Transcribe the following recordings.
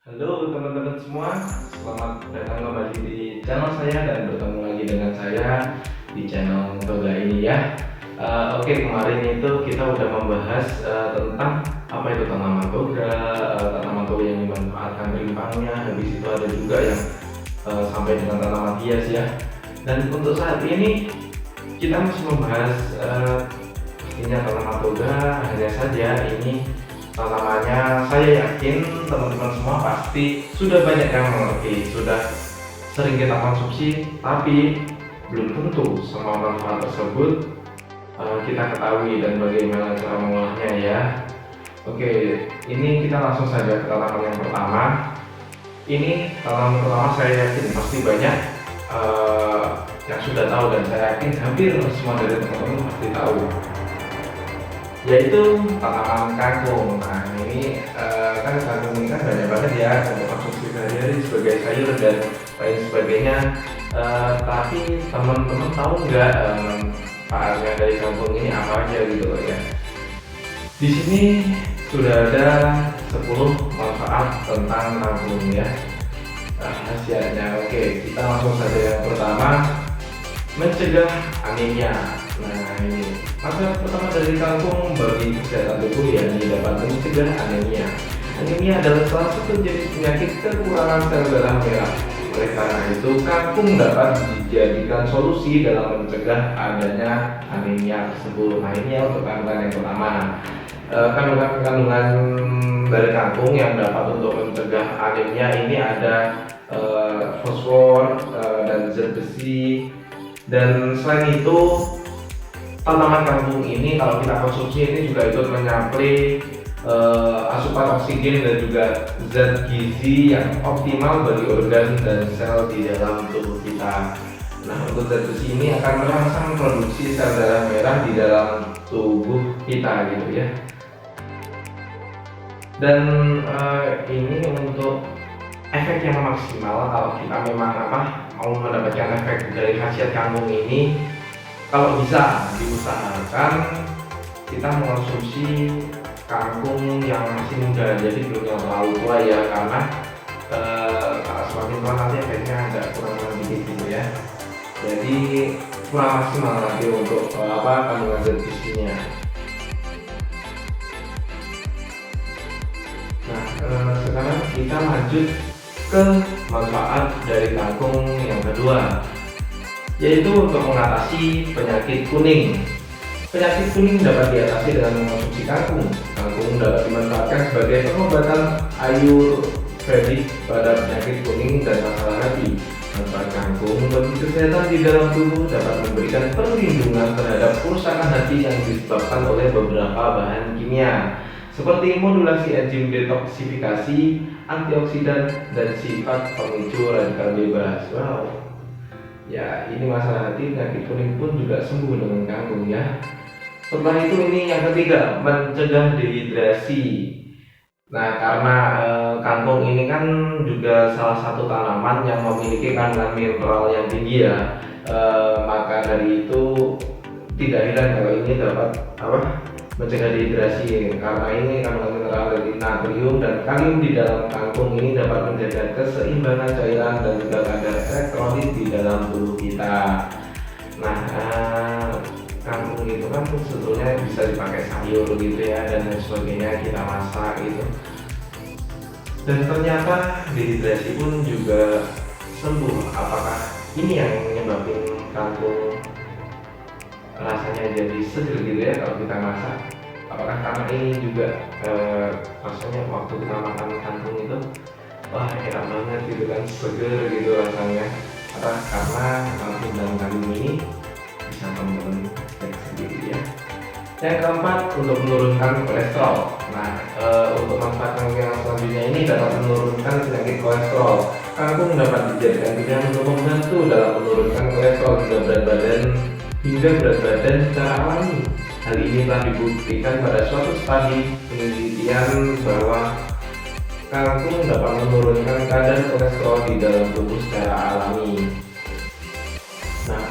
Halo teman-teman semua, selamat datang kembali di channel saya dan bertemu lagi dengan saya di channel Toga ini ya. Oke, kemarin itu kita udah membahas tentang apa itu tanaman toga, tanaman toga yang dimanfaatkan rimpangnya. Habis itu ada juga yang sampai dengan tanaman hias ya. Dan untuk saat ini kita masih membahas pastinya tanaman toga, hanya saja ini tanamannya saya yakin teman-teman semua pasti sudah banyak yang mengerti, sudah sering kita konsumsi, tapi belum tentu semua manfaat tersebut kita ketahui dan bagaimana cara mengolahnya ya. Oke, ini kita langsung saja ke tanaman yang pertama. Ini tanaman pertama saya yakin pasti banyak yang sudah tahu, dan saya yakin hampir semua dari teman-teman pasti tahu, yaitu tanaman kangkung. Nah ini kan kangkung ini kan banyak banget ya untuk konsumsi sehari-hari sebagai sayur dan lain sebagainya. Tapi teman-teman tahu nggak manfaatnya dari kangkung ini apa aja gitu loh ya. Di sini sudah ada 10 manfaat tentang kangkung ya. Khasiatnya, oke, kita langsung saja. Yang pertama, mencegah anemia. Nah ini manfaat pertama dari kangkung bagi kesehatan tubuh, yakni dapat mencegah anemia. Anemia adalah salah satu jenis penyakit kekurangan sel darah merah. Oleh karena itu, kangkung dapat dijadikan solusi dalam mencegah adanya anemia tersebut. Nah ini untuk kandungan yang pertama. Kandungan dari kangkung yang dapat untuk mencegah anemia ini ada fosfor dan zat besi. Dan selain itu, tanaman kangkung ini kalau kita konsumsi ini juga ikut menyuplai asupan oksigen dan juga zat gizi yang optimal bagi organ dan sel di dalam tubuh kita. Nah, untuk zat besi ini akan merangsang produksi sel darah merah di dalam tubuh kita gitu ya. Dan ini untuk efek yang maksimal kalau kita memang mau mendapatkan efek dari khasiat kangkung ini, kalau bisa diusahakan kita mengonsumsi kangkung yang masih muda, jadi belum yang terlalu tua ya, karena kalau semakin tua nanti efeknya agak kurang dikit gitu ya. Jadi kurang maksimal nanti untuk kandungan zat besinya. Nah sekarang kita lanjut ke manfaat dari kangkung yang kedua, yaitu untuk mengatasi penyakit kuning. Penyakit kuning dapat diatasi dengan mengonsumsi kangkung. Kangkung dapat dimanfaatkan sebagai pengobatan ayurvedik pada penyakit kuning dan masalah hati. Manfaat kangkung bagi kesehatan di dalam tubuh dapat memberikan perlindungan terhadap kerusakan hati yang disebabkan oleh beberapa bahan kimia, seperti modulasi enzim detoksifikasi, antioksidan, dan sifat pemicu radikal bebas. Wow. Ya, ini masalah hati, penyakit kuning pun juga sembuh dengan kangkung ya. Setelah itu ini yang ketiga, mencegah dehidrasi. Nah, karena kangkung ini kan juga salah satu tanaman yang memiliki kandungan mineral yang tinggi ya. Maka dari itu tidak heran kalau ini dapat mencegah dehidrasi, karena ini kandungan mineral dari natrium dan kalium di dalam kangkung ini dapat menjaga keseimbangan cairan dan juga kadar elektrolit di dalam tubuh kita. Nah, kangkung itu kan sebetulnya bisa dipakai sayur gitu ya, dan lain sebagainya, kita masak gitu. Dan ternyata dehidrasi pun juga sembuh. Apakah ini yang menyebabkan kangkung rasanya jadi seger gitu ya kalau kita masak? Apakah karena ini juga rasanya waktu kita makan kangkung itu wah enak banget gitu kan, seger gitu rasanya? Atau karena kangkung dan kalium ini bisa teman-teman cek sendiri ya. Yang keempat, untuk menurunkan kolesterol. Nah untuk manfaat kangkung yang selanjutnya ini dapat menurunkan penyakit kolesterol. Kangkung dapat dijadikan pilihan untuk membantu dalam menurunkan kolesterol hingga berat badan secara alami. Hal ini telah dibuktikan pada suatu studi penelitian bahwa kangkung dapat menurunkan kadar kolesterol di dalam tubuh secara alami. Nah,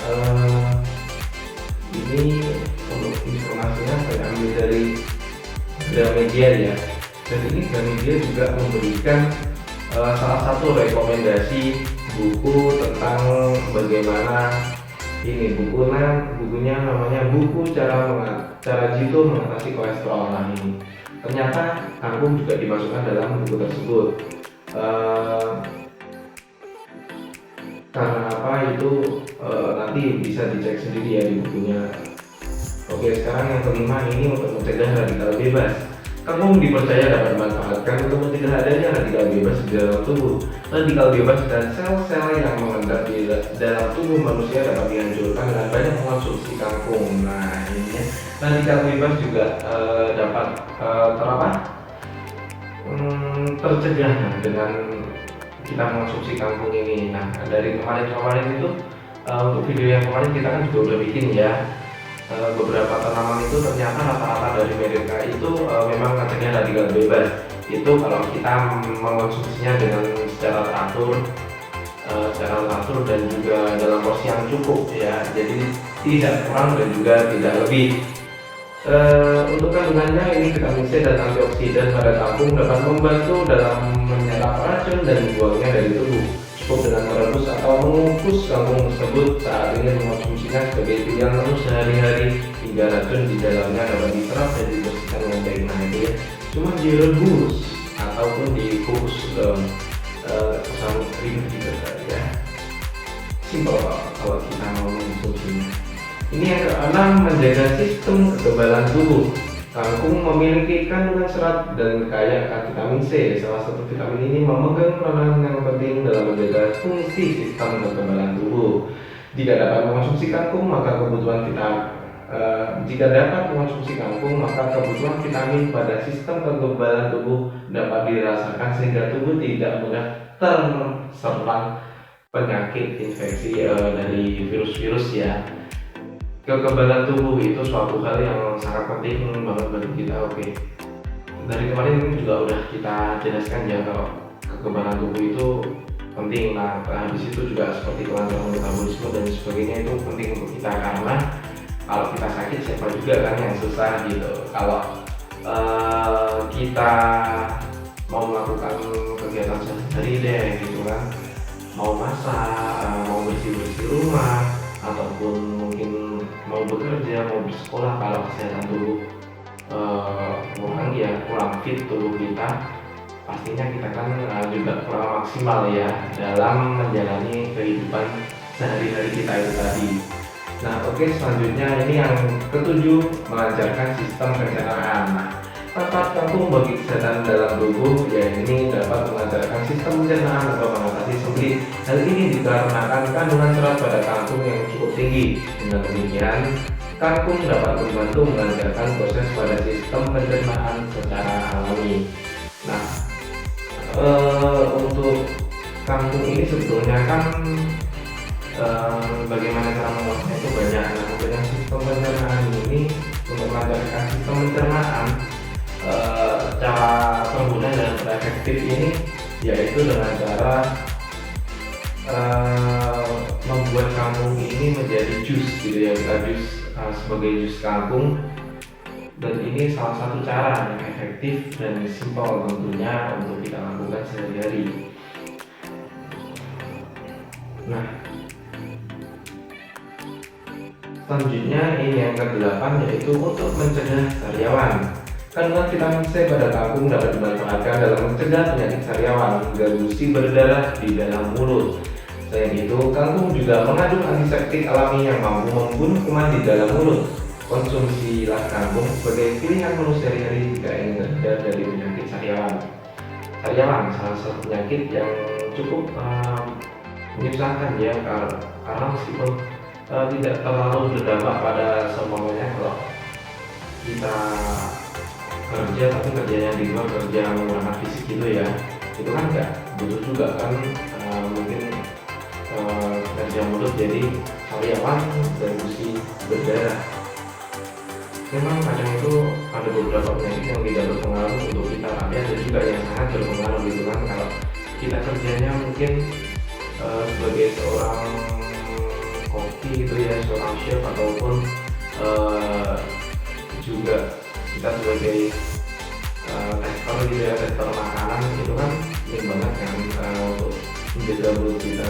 ini untuk informasinya saya ambil dari Gramedia ya. Dan ini Gramedia juga memberikan salah satu rekomendasi buku tentang bagaimana ini bukunya namanya buku cara jitu mengatasi kolesterol. Nah ini ternyata kangkung juga dimasukkan dalam buku tersebut. Karena apa itu nanti bisa dicek sendiri ya di bukunya. Oke, sekarang yang kelima ini untuk mencegah radikal bebas. Kangkung dipercaya dapat dimanfaatkan untuk mencegah adanya radikal bebas di dalam tubuh. Radikal bebas dan sel-sel yang mengendap di dalam tubuh manusia dapat dihancurkan dengan banyak mengonsumsi kangkung. Nah ini ya, radikal bebas juga dapat tercegah dengan kita mengonsumsi kangkung ini. Nah dari kemarin itu untuk video yang kemarin kita kan juga udah bikin ya, beberapa tanaman itu ternyata rata-rata dari mereka itu memang mencegah radikal bebas. Itu kalau kita mengonsumsinya dengan secara teratur dan juga dalam porsi yang cukup ya, jadi tidak kurang dan juga tidak lebih. Untuk kandungannya ini vitamin C dan antioksidan pada kangkung dapat membantu dalam menyerap racun dan membuangnya dari tubuh. Cukup dengan merebus atau mengukus kangkung tersebut saat ingin mengonsumsinya sebagai pilihan menu sehari-hari hingga racun di dalamnya dapat diserap dan dibersihkan dengan baik. Nah itu ya, cuma direbus ataupun dikukus dalam ribet gitu ya. Simpel kalau kita mau mengonsumsinya. Ini yang keenam, menjaga sistem kekebalan tubuh. Kangkung memiliki kandungan serat dan kaya akan vitamin C. Salah satu vitamin ini memegang peranan yang penting dalam menjaga fungsi sistem kekebalan tubuh. Jika dapat mengonsumsi kangkung, maka kebutuhan vitamin pada sistem kekebalan tubuh dapat dirasakan sehingga tubuh tidak mudah terserang penyakit infeksi dari virus-virus ya. Kekebalan tubuh itu suatu hal yang sangat penting banget bagi kita. Oke, dari kemarin juga udah kita jelaskan ya kalau kekebalan tubuh itu penting. Nah habis itu juga seperti kelancaran metabolisme dan sebagainya itu penting untuk kita, karena kalau kita sakit siapa juga kan yang susah gitu. Kalau kita mau melakukan kegiatan sehari-hari deh gitu kan, mau masak, mau bersih-bersih rumah, ataupun mungkin mau bekerja, mau bersekolah, kalau kesehatan tubuh kurang fit tubuh kita, pastinya kita kan juga kurang maksimal ya dalam menjalani kehidupan sehari-hari kita itu tadi. Nah oke, selanjutnya ini yang ketujuh, melancarkan sistem pencernaan. Nah, manfaat kangkung bagi kesehatan dalam tubuh ya ini dapat melancarkan sistem pencernaan atau mengatasi sembelit. Hal ini dikarenakan kandungan serat pada kangkung yang cukup tinggi. Dengan demikian, kangkung dapat membantu melancarkan proses pada sistem pencernaan secara alami. Nah, untuk kangkung ini sebetulnya kan bagaimana cara mengolahnya itu banyak. Nah, dengan sistem pencernaan ini untuk melancarkan sistem pencernaan, cara penggunaan dan efektif ini yaitu dengan cara membuat kangkung ini menjadi jus gitu ya, kita jus sebagai jus kangkung, dan ini salah satu cara yang efektif dan simpel tentunya untuk kita lakukan sehari-hari. Nah selanjutnya ini yang ke-8, yaitu untuk mencegah sariawan. Kandungan vitamin C pada kangkung dapat dimanfaatkan dalam mencegah penyakit sariawan hingga gusi berdarah di dalam mulut. Selain itu, kangkung juga mengandung antiseptik alami yang mampu membunuh kuman di dalam mulut. Konsumsilah kangkung sebagai pilihan menu sehari-hari jika ingin terhindar dari penyakit sariawan. Sariawan salah satu penyakit yang cukup menyusahkan ya, karena meskipun tidak terlalu berdampak pada semuanya kalau kita kerja, tapi kerjanya di luar, kerja menggunakan fisik gitu ya, itu kan nggak butuh juga kan mungkin kerja mulut jadi sariawan dan gusi berdarah. Memang kadang itu ada beberapa penyakit yang tidak berpengaruh untuk kita, tapi ada juga yang sangat berpengaruh gitu kan. Kalau kita kerjanya mungkin sebagai seorang koki gitu ya, seorang chef, ataupun juga kita sebagai tester gitu ya, tester makanan, itu kan penting banget kan menjaga mulut kita.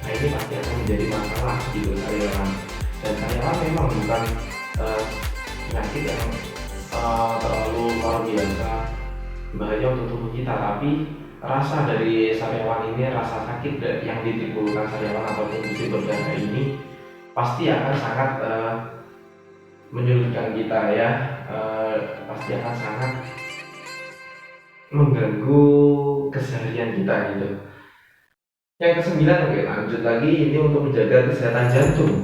Nah ini pasti akan menjadi masalah gitu sariawan. Dan sariawan memang bukan penyakit yang terlalu luar biasa bahaya untuk tubuh kita, tapi rasa dari sariawan ini, rasa sakit yang ditimbulkan sariawan ataupun gusi berdarah ini pasti akan sangat menyulitkan kita ya, pasti akan sangat mengganggu keseharian kita gitu. Yang ke-9, oke lanjut lagi, ini untuk menjaga kesehatan jantung.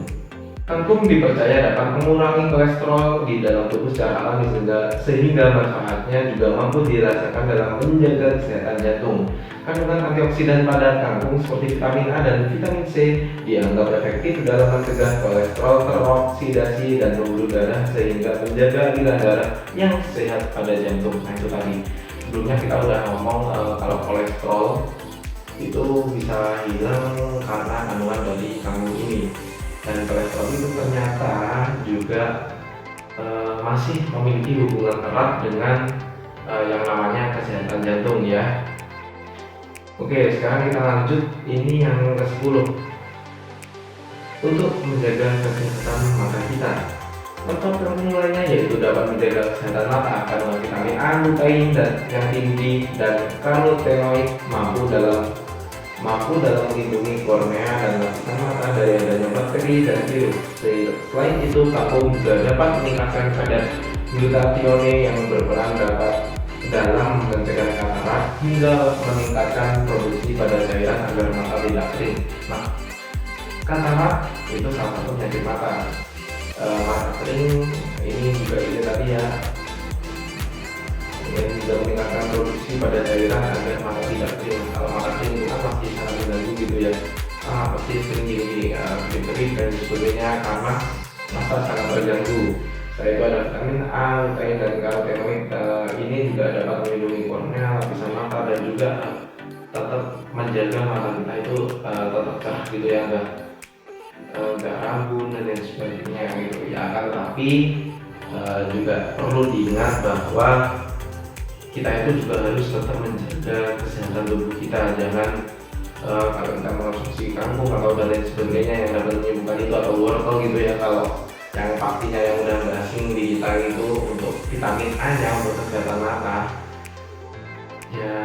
Kangkung dipercaya dapat mengurangi kolesterol di dalam tubuh secara alami sehingga manfaatnya juga mampu dirasakan dalam menjaga kesehatan jantung. Kandungan antioksidan pada kangkung seperti vitamin A dan vitamin C dianggap efektif dalam mencegah kolesterol teroksidasi dan pembuluh darah sehingga menjaga aliran darah yang sehat pada jantung. Nah itu tadi sebelumnya kita udah ngomong kalau kolesterol itu bisa hilang karena kandungan dari kangkung ini. Dan kolesterol itu ternyata juga masih memiliki hubungan erat dengan yang namanya kesehatan jantung ya. Oke, sekarang kita lanjut, ini yang ke-10 untuk menjaga kesehatan mata kita. Faktor mulainya yaitu dapat menjaga kesehatan mata kandungan vitamin A, lutein dan yang tinggi dan karotenoid mampu dalam melindungi kornea dan lapisan mata dari adanya bakteri dan virus. Selain itu, kangkung juga dapat meningkatkan kadar glutatione yang berperan dalam mencegah katarak hingga meningkatkan produksi pada cairan agar mata tidak kering. Nah, katarak itu salah satu penyakit mata. Mata kering ini juga ini tadi ya, yang juga meningkatkan produksi pada cairan agar mata tidak kering. Kalau mata kering itu kan pasti sangat mengganggu gitu ya, pasti sering kering dan sebagainya karena mata sangat terganggu. Selain itu ada vitamin A, lutein dan karotenoid, ini juga dapat melindungi kornea, lapisan mata dan juga tetap menjaga mata kita itu tetap cerah gitu ya, enggak rabun dan lain sebagainya gitu ya kan. Tapi juga perlu diingat bahwa kita itu juga harus tetap menjaga kesehatan tubuh kita. Jangan kalau kita mengonsumsi kangkung atau dan lain sebagainya yang dapat menyembuhkan itu atau wortel gitu ya, kalau yang pastinya yang udah berasing di kita itu untuk vitamin A nya untuk kesehatan mata ya,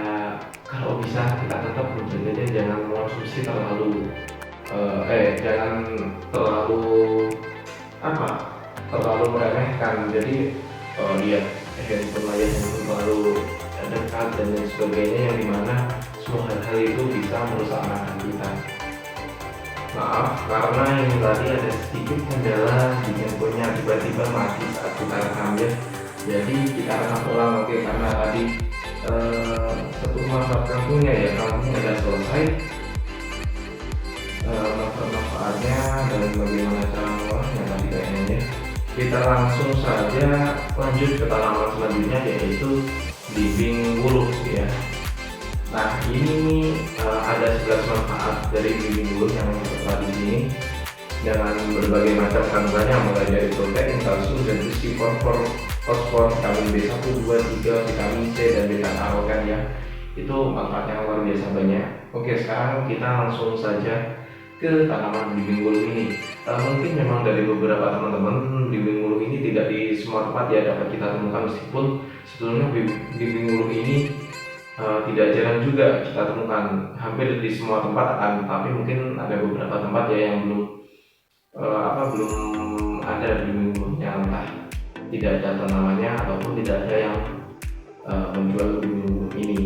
kalau bisa kita tetap menjaganya, jangan mengonsumsi terlalu terlalu meremehkan. Jadi lihat handphone layar handphone terlalu dekat dan lain sebagainya, yang dimana semua hal-hal itu bisa merusak mata kita. Maaf karena ini tadi ada sedikit kendala di handphonenya, tiba-tiba mati saat kita rekam ya. Jadi kita rekam ulang, oke, karena tadi satu manfaat kangkungnya ya, kangkungnya sudah selesai, manfaat-manfaatnya dan bagaimana cara mengolahnya tadi kayaknya ya. Kita langsung saja lanjut ke tanaman selanjutnya, yaitu belimbing wuluh ya. Nah ini ada 11 manfaat dari belimbing wuluh yang tertera di sini dengan berbagai macam kandungannya, mulai dari protein, kalsium, dan besi, fosfor, vitamin B1, 2, 3, vitamin C dan beta karoten ya. Itu manfaatnya luar biasa banyak. Oke, sekarang kita langsung saja ke tanaman belimbing wuluh ini. Mungkin memang dari beberapa teman-teman belimbing wuluh ini tidak di semua tempat ya dapat kita temukan, meskipun sebetulnya belimbing wuluh ini tidak jarang juga kita temukan, hampir di semua tempat tapi mungkin ada beberapa tempat ya yang belum ada belimbing wuluhnya, entah tidak ada tanamannya ataupun tidak ada yang menjual belimbing wuluh ini.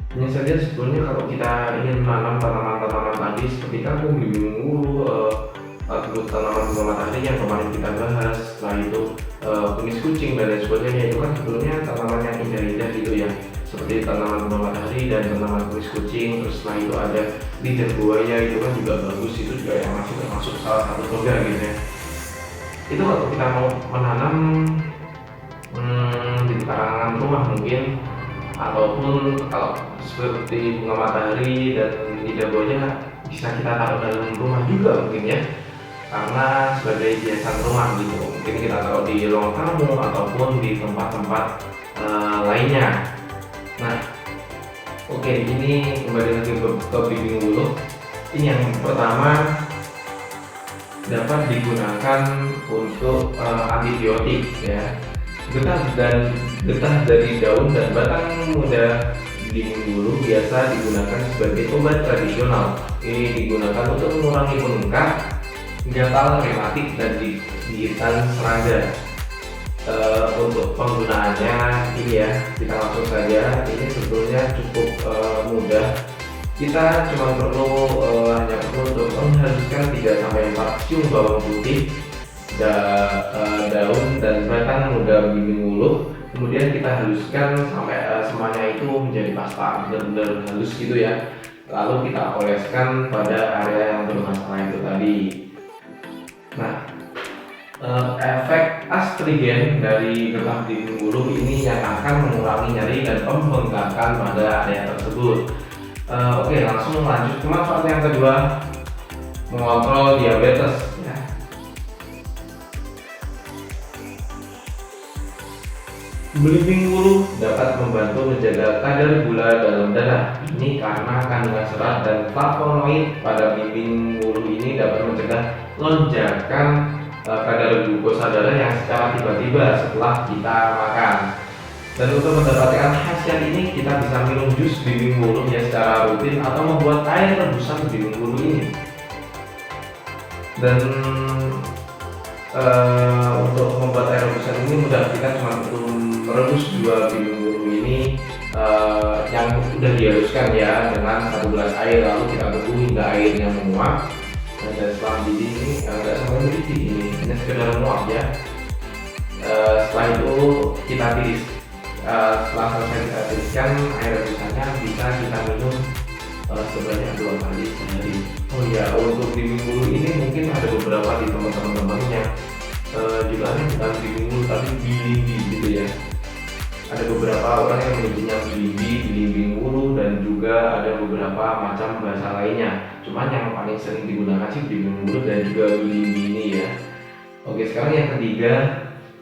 Hanya saja sebetulnya kalau kita ingin menanam tanaman-tanaman tadi seperti kangkung, belimbing wuluh, tanaman bunga matahari yang kemarin kita bahas, setelah itu kumis kucing dan lain sebagainya, itu kan sebetulnya tanaman yang indah-indah gitu ya, seperti tanaman bunga matahari dan tanaman kumis kucing. Terus setelah itu ada lidah buaya, itu kan juga bagus, itu juga yang masih termasuk salah satu surga gitu ya. Itu kalau kita mau menanam di pekarangan rumah mungkin, ataupun kalau seperti bunga matahari dan lidah buaya bisa kita taruh dalam rumah juga mungkin ya, karena sebagai hiasan rumah gitu. Mungkin kita taruh di ruang tamu ataupun di tempat-tempat lainnya. Nah Oke, ini kembali lagi ke bimbing wuluh. Ini yang pertama dapat digunakan untuk antibiotik ya. Getah dari daun dan batang muda bimbing wuluh biasa digunakan sebagai obat tradisional. Ini digunakan untuk mengurangi bengkak, gatal rematik dan gigitan serangga. Untuk penggunaannya ini ya, kita langsung saja. Ini sebetulnya cukup mudah. Kita cuma hanya perlu untuk menghaluskan 3-4 siung bawang putih, daun dan batang muda bimbing wuluh. Kemudian kita haluskan sampai semuanya itu menjadi pasta, benar-benar halus gitu ya. Lalu kita oleskan pada area yang bermasalah itu tadi. Nah, efek astringen dari getah bimbing wuluh ini yang akan mengurangi nyeri dan pembengkakan pada area tersebut. Oke, langsung lanjut ke manfaat yang kedua, mengontrol diabetes ya. Belimbing wuluh dapat membantu menjaga kadar gula dalam darah. Ini karena kandungan serat dan flavonoid pada belimbing wuluh ini dapat mencegah lonjakan kadar glukosa darah yang secara tiba-tiba setelah kita makan. Dan untuk mendapatkan khasiat ini, kita bisa minum jus bimbing wuluh ya secara rutin atau membuat air rebusan bimbing wuluh ini. Dan untuk membuat air rebusan ini mudah, kita cuma perlu merebus 2 bimbing wuluh ini yang sudah dihaluskan ya dengan 1 gelas air, lalu kita tunggu hingga airnya menguap. Dan setelah mendidih ini nggak sampai mendidih, ini hanya sekedar menguap ya. Setelah itu kita tiris. Setelah selesai kita tiriskan, air rebusannya bisa kita minum sebanyak 2 kali sehari. Oh ya, untuk bimbing wuluh ini mungkin ada beberapa di teman-teman yang jumlahnya bukan bimbing wuluh tapi bilimbi gitu ya. Ada beberapa orang yang menyebutnya bilimbi wuluh, dan juga ada beberapa macam bahasa lainnya. Cuman yang paling sering digunakan sih bimbing wuluh dan juga bilimbi ini ya. Oke, sekarang yang ketiga,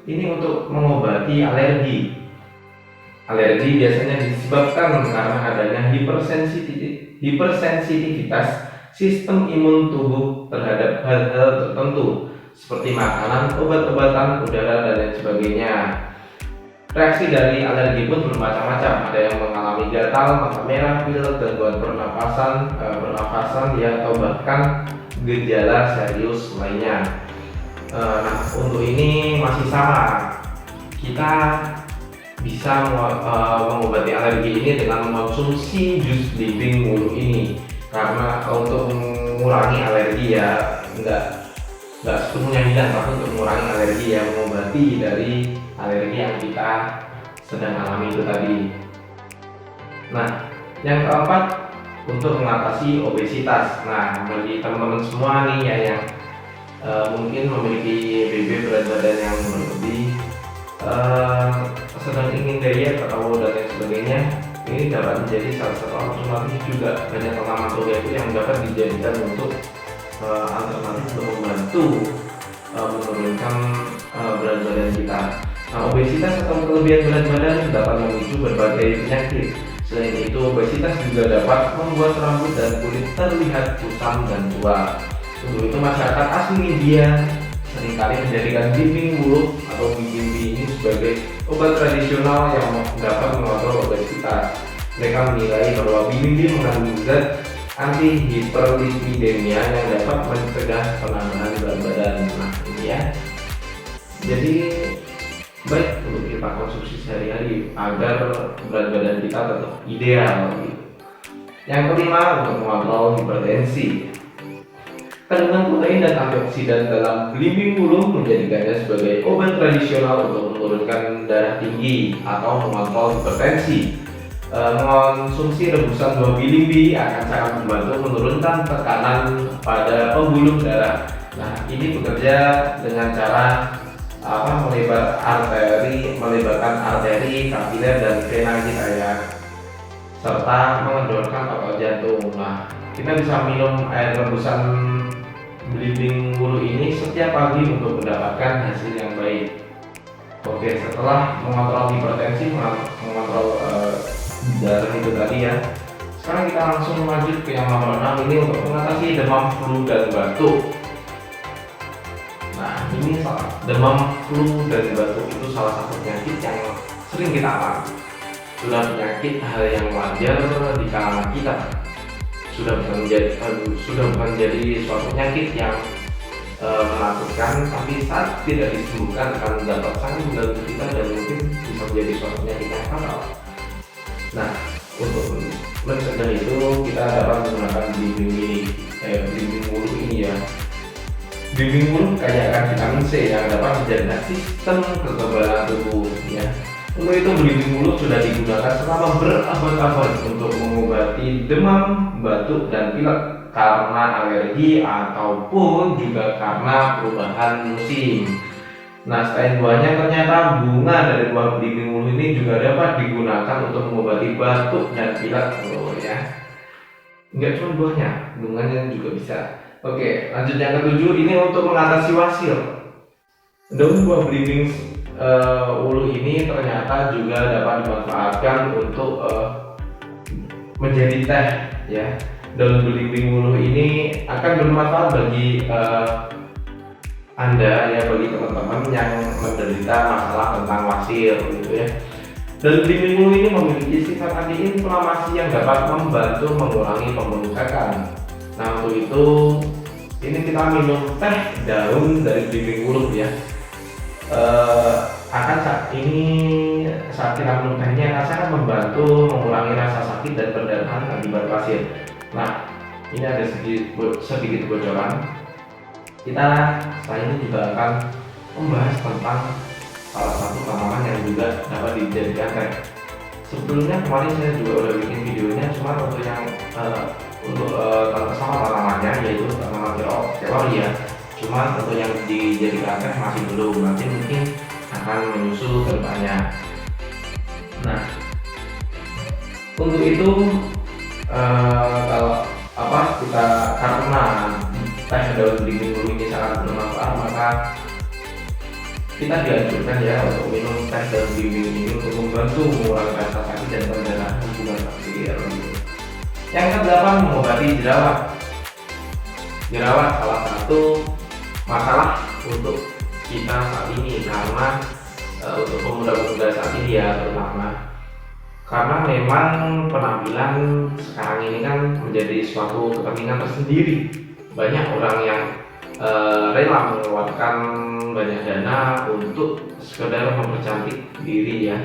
ini untuk mengobati alergi. Alergi biasanya disebabkan karena adanya hipersensitivitas sistem imun tubuh terhadap hal-hal tertentu seperti makanan, obat-obatan, udara, dan lain sebagainya. Reaksi dari alergi pun bermacam-macam. Ada yang mengalami gatal, mata merah, pilek, gangguan pernafasan ya, atau bahkan gejala serius lainnya. Nah, untuk ini masih sama. Kita bisa mengobati alergi ini dengan mengonsumsi jus bimbing wuluh ini, karena untuk mengurangi alergi ya nggak sepenuhnya hilang, tapi untuk mengurangi alergi ya, mengobati dari alergi yang kita sedang alami itu tadi. Nah, yang keempat, untuk mengatasi obesitas. Nah, bagi teman-teman semua nih ya yang mungkin memiliki BB, berat badan yang berlebih, sedang ingin diet atau dan lain sebagainya, ini dapat menjadi salah satu alternatif juga. Banyak tanaman soja itu yang dapat dijadikan untuk alternatif untuk membantu menurunkan berat badan kita. Nah, obesitas atau kelebihan berat badan dapat memicu berbagai penyakit. Selain itu, obesitas juga dapat membuat rambut dan kulit terlihat kusam dan tua. Untuk itu, masyarakat asli India seringkali menjadikan bimbing wuluh atau bilimbi ini sebagai obat tradisional yang dapat mengontrol obesitas. Mereka menilai bahwa bilimbi mengandung zat anti-hiperlipidemia yang dapat mencegah penambahan berat badan. Nah, ini ya. Jadi baik untuk kita konsumsi sehari-hari agar berat badan kita tetap ideal. Yang kelima, untuk mengontrol hipertensi. Kandungan protein dan antioksidan dalam belimbing wuluh menjadikannya sebagai obat tradisional untuk menurunkan darah tinggi atau mengontrol hipertensi. Mengonsumsi rebusan buah bilimbi akan sangat membantu menurunkan tekanan pada pembuluh darah. Nah, ini bekerja dengan cara melebarkan arteri, kapiler, dan vena kita ya, serta mengendorkan otot jantung. Nah, kita bisa minum air rebusan belimbing wuluh ini setiap pagi untuk mendapatkan hasil yang baik. Oke, setelah mengontrol hipertensi, mengontrol darah itu tadi ya, Sekarang kita langsung lanjut ke yang nomor 6, ini untuk mengatasi demam, flu, dan batuk. Nah, ini demam, flu, dan batuk itu salah satu penyakit yang sering kita alami. Sudah penyakit hal yang wajar di kalangan kita. Sudah bukan menjadi suatu penyakit yang menakutkan, tapi saat tidak disembuhkan akan dapat sangat mengganggu kita dan mungkin bisa menjadi suatu penyakit yang fatal. Nah, untuk mencegah itu kita dapat menggunakan belimbing mulut ini ya. Belimbing mulut kaya akan vitamin C yang dapat menjaga sistem kekebalan tubuh ya. Untuk itu belimbing mulut sudah digunakan selama berabad-abad untuk mengobati demam, batuk, dan pilek karena alergi ataupun juga karena perubahan musim. Nah, selain buahnya, ternyata bunga dari buah belimbing mulut ini juga dapat digunakan untuk mengobati batuk dan pilek ya. Enggak cuma buahnya, bunganya juga bisa. Oke, lanjut yang ketujuh, ini untuk mengatasi wasil. Daun buah belimbing ulu ini ternyata juga dapat dimanfaatkan untuk menjadi teh ya. Daun belimbing ulu ini akan bermanfaat bagi Anda ya, bagi teman-teman yang menderita masalah tentang wasil gitu ya. Daun belimbing ulu ini memiliki sifat antiinflamasi yang dapat membantu mengurangi pembengkakan. Nah, untuk itu ini kita minum teh daun dari belimbing ulu ya. Saat kita minum tehnya sangat membantu mengurangi rasa sakit dan perdarahan akibat wasil. Nah, ini ada sedikit bocoran. Kita setelah ini juga akan membahas tentang salah satu tanaman yang juga dapat dijadikan teh. Sebelumnya kemarin saya juga udah bikin videonya, cuma untuk yang sama tanamannya yaitu tanaman seloria ya. Cuma untuk yang dijadikan teh masih belum, nanti mungkin akan menyusul ke depannya. Nah, untuk itu karena teh daun belimbing ulu ini sangat bermanfaat, maka kita dianjurkan ya untuk minum teh daun belimbing ini untuk membantu mengurangi rasa sakit dan perdarahan hubungan bakteri. Yang ke-8, mengobati jerawat. Jerawat salah satu masalah untuk kita saat ini, karena untuk pemuda-pemuda saat ini ya terutama, karena memang penampilan sekarang ini kan menjadi suatu kepentingan tersendiri. Banyak orang yang rela mengeluarkan banyak dana untuk sekedar mempercantik diri ya,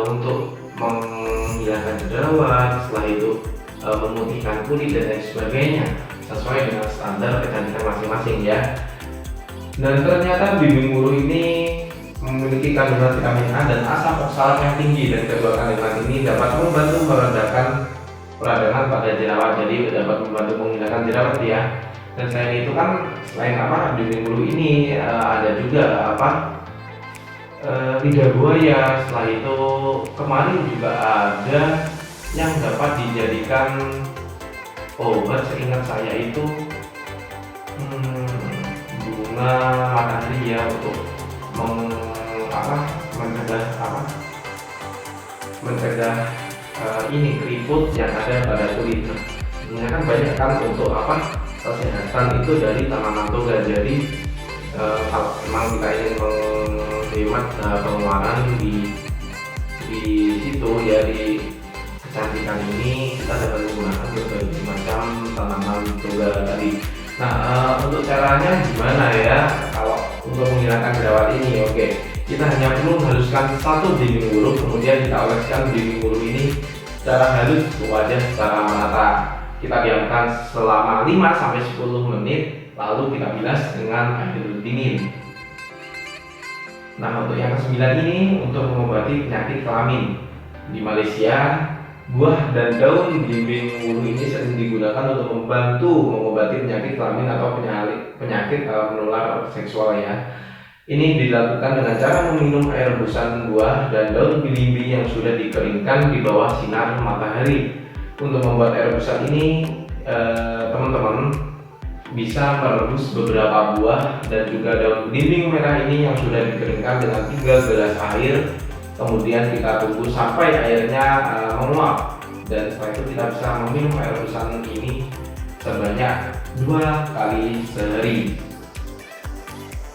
untuk menghilangkan jerawat, setelah itu memutihkan kulit dan lain sebagainya sesuai dengan standar kecantikan masing-masing ya. Dan ternyata belimbing ulu ini memiliki kandungan vitamin A dan asam oksalat yang tinggi, dan kedua kandungan ini dapat membantu meredakan peradangan pada jerawat, jadi dapat membantu menghilangkan jerawat ya. Dan selain itu kan, belimbing ulu ini ada juga lidah buaya. Setelah itu kemarin juga ada yang dapat dijadikan obat, seingat saya itu bunga matahari ya, untuk mencegah ini keriput yang ada pada kulit. Sebenarnya kan banyak kan untuk kesehatan itu dari tanaman toga. Jadi kalau memang kita ingin menghemat pengeluaran di situ ya, di kecantikan ini, kita dapat menggunakan berbagai macam tanaman toga tadi. Nah, untuk caranya gimana ya kalau untuk menghilangkan jerawat ini? Oke, kita hanya perlu menghaluskan satu belimbing ulu, kemudian kita oleskan belimbing ulu ini secara halus ke wajah secara merata. Kita diamkan selama 5-10 menit, lalu kita bilas dengan air dingin. Nah, untuk yang ke-9 ini untuk mengobati penyakit kelamin. Di Malaysia, buah dan daun belimbing ulu ini sering digunakan untuk membantu mengobati penyakit kelamin atau penyakit menular seksual ya. Ini dilakukan dengan cara meminum air rebusan buah dan daun belimbing yang sudah dikeringkan di bawah sinar matahari. Untuk membuat air rebusan ini, teman-teman bisa merebus beberapa buah dan juga daun belimbing merah ini yang sudah dikeringkan dengan 3 gelas air. Kemudian kita tunggu sampai airnya menguap. dan setelah itu kita bisa meminum air rebusan ini sebanyak 2 kali sehari.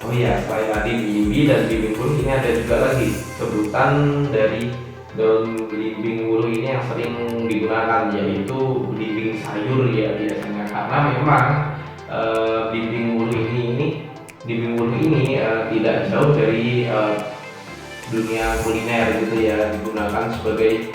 Oh iya, selain tadi belimbing dan belimbing wuluh, ini ada juga lagi sebutan dari daun belimbing wuluh ini yang sering digunakan, yaitu belimbing sayur ya biasanya, karena memang belimbing wuluh ini tidak jauh dari dunia kuliner gitu ya, digunakan sebagai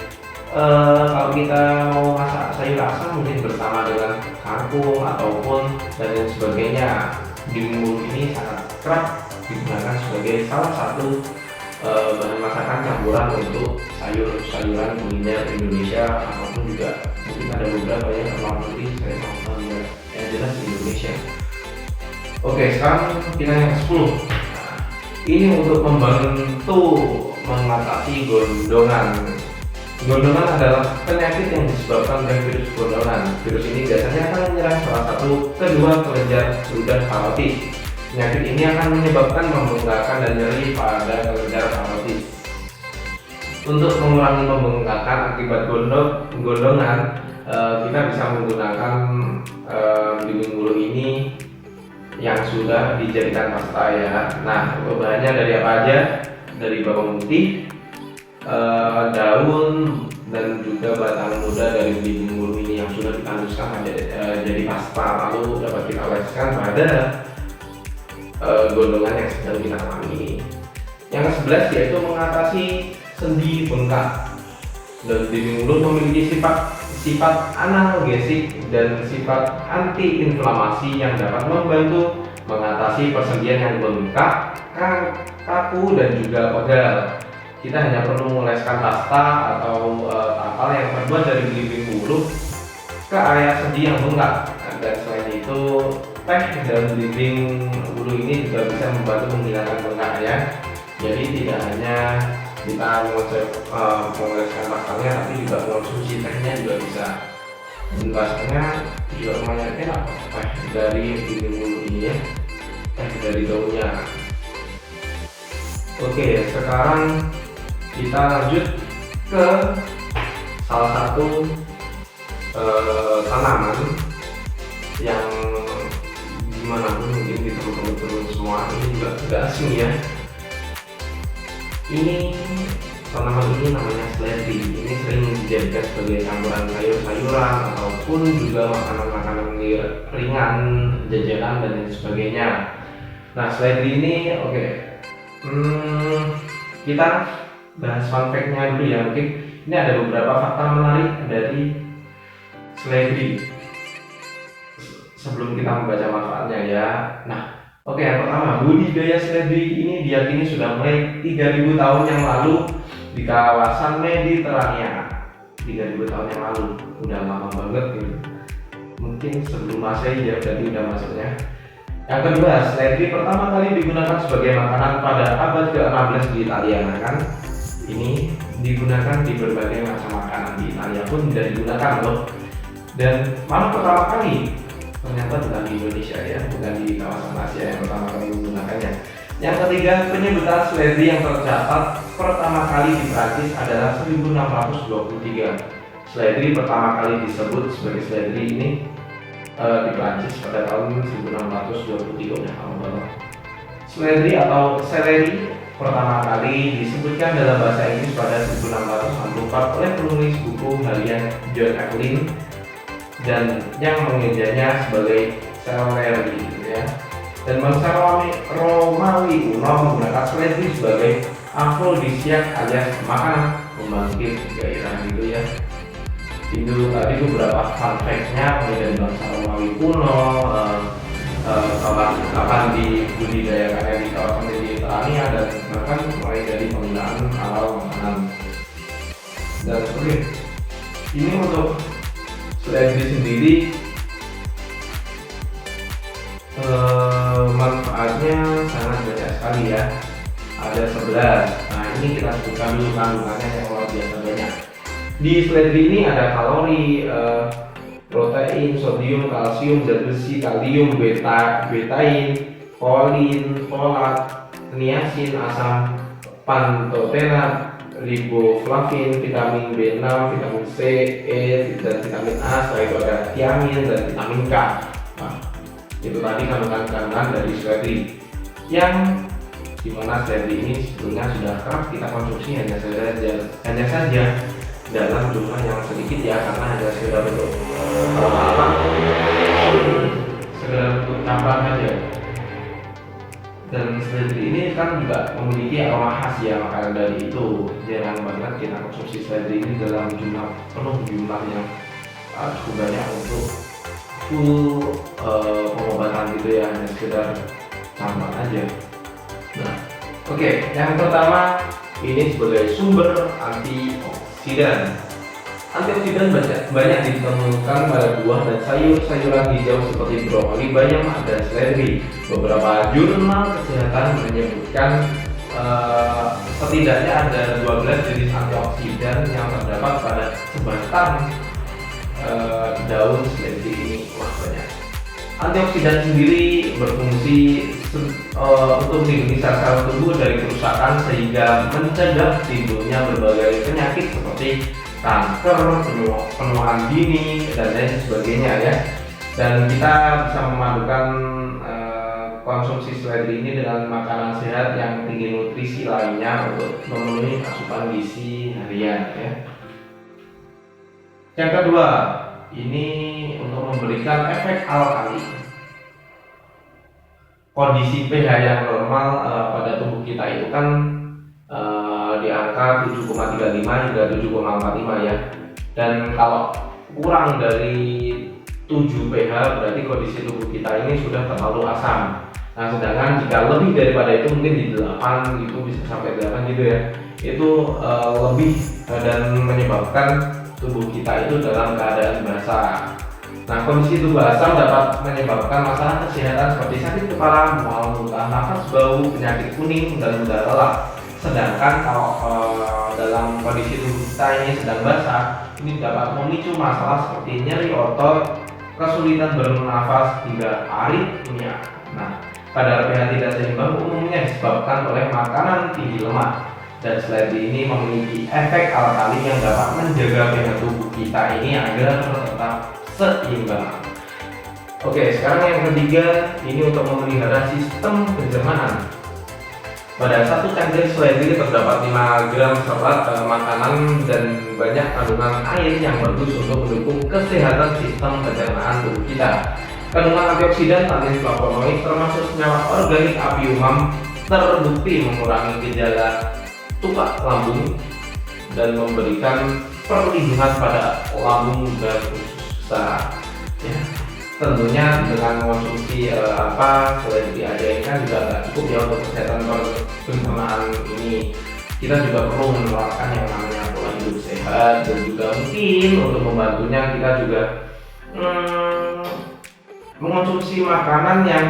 kalau kita mau masak sayur asam mungkin bersama dengan kangkung ataupun dan lain sebagainya. Belimbing wuluh ini sangat kerap digunakan sebagai salah satu bahan masakan campuran untuk sayur-sayuran kuliner Indonesia, ataupun juga mungkin ada beberapa yang luar negeri, saya tahu yang jelas di Indonesia. Oke, sekarang kita yang ke-10. Nah, ini untuk membantu mengatasi gondongan. Gondongan adalah penyakit yang disebabkan oleh virus gondongan. Virus ini biasanya akan menyerang salah satu kedua kelenjar ludah parotis. Penyakit ini akan menyebabkan membengkakan dan nyeri pada kelenjar parotis. Untuk mengurangi pembengkakan akibat gondongan, kita bisa menggunakan belimbing wuluh ini yang sudah dijadikan pasta ya. Nah, bahannya dari apa aja? Dari bawang putih, daun, dan juga batang muda dari belimbing wuluh ini yang sudah dihaluskan jadi pasta, lalu dapat kita oleskan pada gondongan yang sedang kita alami. Yang ke-11 yaitu mengatasi sendi bengkak. Dan belimbing wuluh memiliki sifat analgesik dan sifat anti-inflamasi yang dapat membantu mengatasi persendian yang bengkak, kaku, dan juga pegal. Kita hanya perlu mengoleskan pasta atau tapal yang terbuat dari belimbing wuluh ke area sendi yang bengkak. Dan selain itu, teh dan belimbing wuluh ini juga bisa membantu menghilangkan bengkaknya. Jadi tidak hanya kita mengoleskan pastanya, tapi juga mengonsumsi tehnya juga bisa. Dan rasanya juga lumayan enak, teh dari belimbing wuluh ini ya, teh dari daunnya. Oke, sekarang kita lanjut ke salah satu tanaman yang dimanapun mungkin di teman-teman semua ini juga tidak asing ya. Ini tanaman ini namanya seledri. Ini sering dijadikan sebagai campuran sayur-sayuran ataupun juga makanan-makanan ringan, jajanan dan lain sebagainya. Nah, seledri ini kita bahas fun fact-nya dulu ya. Mungkin ini ada beberapa fakta menarik dari seledri sebelum kita membaca manfaatnya ya. Nah, yang pertama, budidaya seledri ini diyakini sudah mulai 3000 tahun yang lalu di kawasan Mediterania. 3000 tahun yang lalu, udah lama banget gitu. Mungkin sebelum Masehi ya, berarti udah masuknya. Yang kedua, seledri pertama kali digunakan sebagai makanan pada abad ke-16 di Italia. Nah kan, ini digunakan di berbagai macam makanan di Italia pun sudah digunakan loh. Dan malah pertama kali ternyata bukan di Indonesia ya, bukan di kawasan Asia yang pertama kali menggunakannya. Yang ketiga, penyebutan seledri yang tercatat pertama kali di Prancis adalah 1623. Seledri pertama kali disebut sebagai seledri ini di Prancis pada tahun 1623, udah lama banget. Seledri atau seleri pertama kali disebutkan dalam bahasa Inggris pada 1664 oleh penulis buku harian John Evelyn dan yang mengejanya sebagai seleri gitu ya. Dan bangsa Romawi kuno menggunakan seledri sebagai afrodisiak alias makanan pembangkit gairah gitu ya. Itu tadi beberapa fun fact-nya mulai dari bangsa Romawi kuno, kapan dibudidayakannya di kawasan Mediterania, dan bahkan mulai dari penggunaan halal makanan. Dan ini untuk seledri sendiri manfaatnya sangat banyak sekali ya, ada 11. Nah ini kita sebutkan dulu kandungannya yang luar biasa banyak. Di seledri ini ada kalori, protein, sodium, kalsium, zat besi, kalium, betain, kolin, folat, niacin, asam pantotena, riboflavin, vitamin B6, vitamin C, E, dan vitamin A. Setelah itu ada tiamin dan vitamin K. Nah, itu tadi kandungan-kandungan dari seledri yang dimana seledri ini sebetulnya sudah kerap kita konsumsi, hanya saja dalam jumlah yang sedikit ya, karena hanya sekedar untuk campuran saja. Dan seledri ini kan juga memiliki aroma khas ya, maka dari itu jarang banget kita konsumsi seledri ini dalam jumlah yang cukup banyak untuk full pengobatan gitu ya, hanya sekedar campuran aja. Nah, oke, yang pertama ini sebagai sumber antioksidan. Antioksidan banyak ditemukan pada buah dan sayur-sayuran hijau seperti brokoli, bayam, dan seledri. Beberapa jurnal kesehatan menyebutkan setidaknya ada 12 jenis antioksidan yang terdapat pada sebatang daun seledri ini. Wah, banyak. Antioksidan sendiri berfungsi untuk melindungi sel-sel tubuh dari kerusakan sehingga mencegah timbulnya berbagai penyakit seperti kanker, penuaan dini, dan lain sebagainya ya. Dan kita bisa memadukan konsumsi seledri ini dengan makanan sehat yang tinggi nutrisi lainnya untuk memenuhi asupan gizi harian ya. Yang kedua, ini untuk memberikan efek alkali. Kondisi pH yang normal pada tubuh kita itu kan di angka 7,35 hingga 7,45 ya. Dan kalau kurang dari 7 pH berarti kondisi tubuh kita ini sudah terlalu asam. Nah, sedangkan jika lebih daripada itu, mungkin di 8 itu bisa sampai 8 gitu ya, itu lebih dan menyebabkan tubuh kita itu dalam keadaan basah. Nah, kondisi tubuh asam dapat menyebabkan masalah kesehatan seperti sakit kepala, mual muntah, nafas bau, penyakit kuning, dan mudah lelah. Sedangkan kalau dalam kondisi tubuh kita ini sedang basah, ini dapat memicu masalah seperti nyeri otot, kesulitan bernafas, hingga aritmia. Nah, kadar pH tidak seimbang umumnya disebabkan oleh makanan tinggi lemak. Dan seledri ini memiliki efek alkali yang dapat menjaga pH tubuh kita ini agar tetap seimbang. Oke, sekarang yang ketiga ini untuk memelihara sistem pencernaan. Pada satu cangkir seledri terdapat 5 gram serat makanan dan banyak kandungan air yang bagus untuk mendukung kesehatan sistem pencernaan tubuh kita. Kandungan antioksidan, antiinflamatoris, termasuk senyawa organik apiumam terbukti mengurangi gejala tukak lambung dan memberikan perlindungan pada lambung dan usus besar. Ya, tentunya dengan mengonsumsi seledri aja ini kan juga nggak cukup ya untuk kesehatan pencernaan ini. Kita juga perlu menerapkan yang namanya pola hidup sehat, dan juga mungkin untuk membantunya kita juga mengonsumsi makanan yang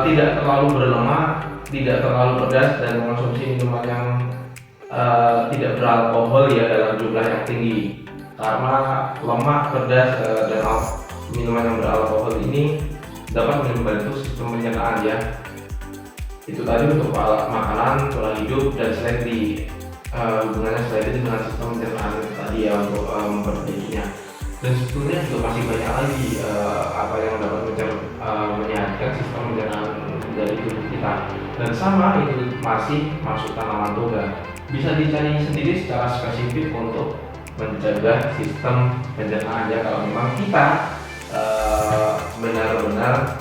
tidak terlalu berlemak, tidak terlalu pedas, dan mengonsumsi minuman yang tidak beralkohol ya dalam jumlah yang tinggi. Karena lemak, pedas, dan minuman yang beralkohol ini dapat membantu sistem pencernaan ya. Itu tadi untuk makanan, pola hidup, dan seledri. Hubungannya seledri dengan sistem pencernaan tadi ya, untuk memperbaikinya. Dan sebetulnya juga masih banyak lagi apa yang dapat menyehatkan sistem pencernaan dari tubuh kita. Dan sama itu masih masuk tanaman toga, bisa dicari sendiri secara spesifik untuk menjaga sistem pencernaan ya, kalau memang kita benar-benar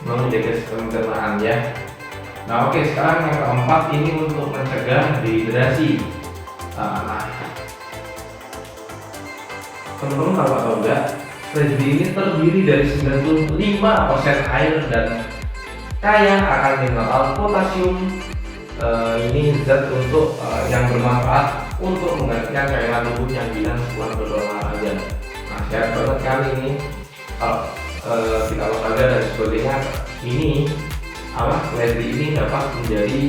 menjaga sistem pencernaan ya. Nah, oke, sekarang yang keempat ini untuk mencegah dehidrasi. Nah, teman-teman tahu atau enggak, seledri ini terdiri dari 95% air dan kaya akan mineral potasium. Ini zat untuk yang bermanfaat untuk menggantikan cairan tubuh yang hilang setelah berolahraga. Nah, sehat banget kan ini kalau kita olahraga dan sebagainya. Ini seledri ini dapat menjadi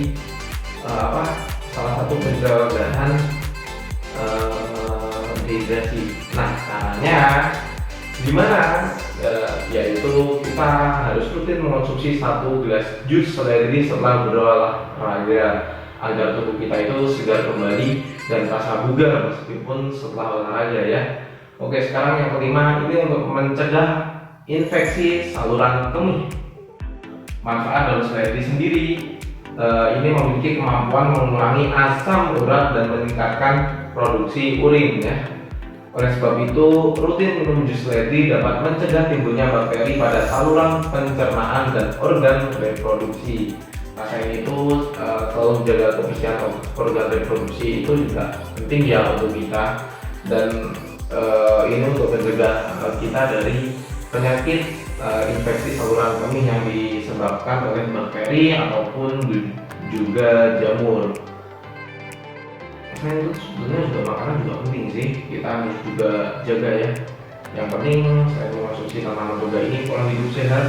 salah satu pencegahan dehidrasi. Nah, caranya gimana? Yaitu kita harus rutin mengonsumsi 1 gelas jus seledri setelah berolahraga. agar tubuh kita itu segar kembali dan terasa bugar meskipun setelah olahraga ya. Oke, sekarang yang kelima, ini untuk mencegah infeksi saluran kemih. Manfaat dari seledri sendiri, ini memiliki kemampuan mengurangi asam urat dan meningkatkan produksi urin ya. Oleh sebab itu, rutin minum jus seledri dapat mencegah timbulnya bakteri pada saluran pencernaan dan organ reproduksi. Nah, selain itu, selalu menjaga kebersihan organ reproduksi itu juga penting ya untuk kita, dan ini untuk mencegah kita dari penyakit infeksi saluran kemih yang disebabkan oleh bakteri ataupun juga jamur. Selain itu sebenarnya juga makanan juga penting sih, kita harus juga jaga ya. Yang penting saya mengonsumsi tanaman toga ini pola hidup sehat,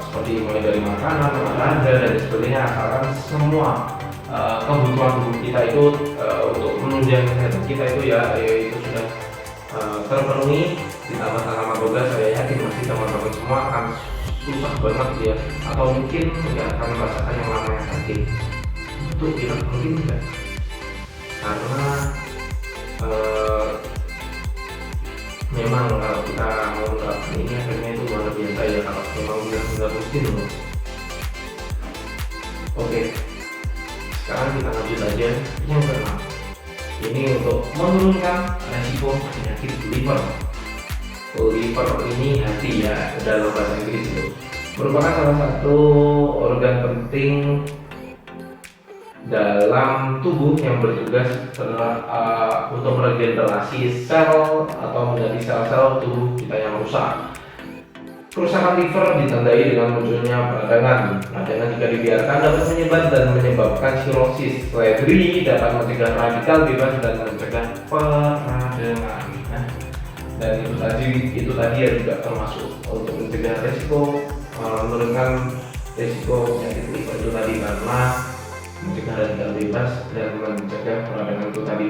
seperti mulai dari makanan, olahraga dan sebagainya, asalkan semua kebutuhan tubuh kita itu untuk menunjang kesehatan kita itu ya itu sudah terpenuhi. Ditambah tanaman toga, saya yakin pasti teman-teman semua akan susah banget ya, atau mungkin ya akan merasakan yang namanya sakit. Itu bilang mungkin enggak, karena memang kalau kita mau menerapkan ini akhirnya itu luar biasa ya, kalau memang benar-benar rutin loh. Oke, sekarang kita lanjut aja yang keenam. Ini untuk menurunkan resiko penyakit liver. Liver ini hati ya, dalam bahasa Inggris itu merupakan salah satu organ penting dalam tubuh yang bertugas untuk meregenerasi sel atau mengganti sel-sel tubuh kita yang rusak. Kerusakan liver ditandai dengan munculnya peradangan. Peradangan jika dibiarkan dapat menyebar dan menyebabkan sirosis. Seledri dapat mencegah radikal bebas dan mencegah peradangan. Dan itu tadi ya juga termasuk untuk mencegah resiko menurunkan resiko penyakit liver itu tadi, karena mencegah radikal bebas dan mencegah peradangan itu tadi.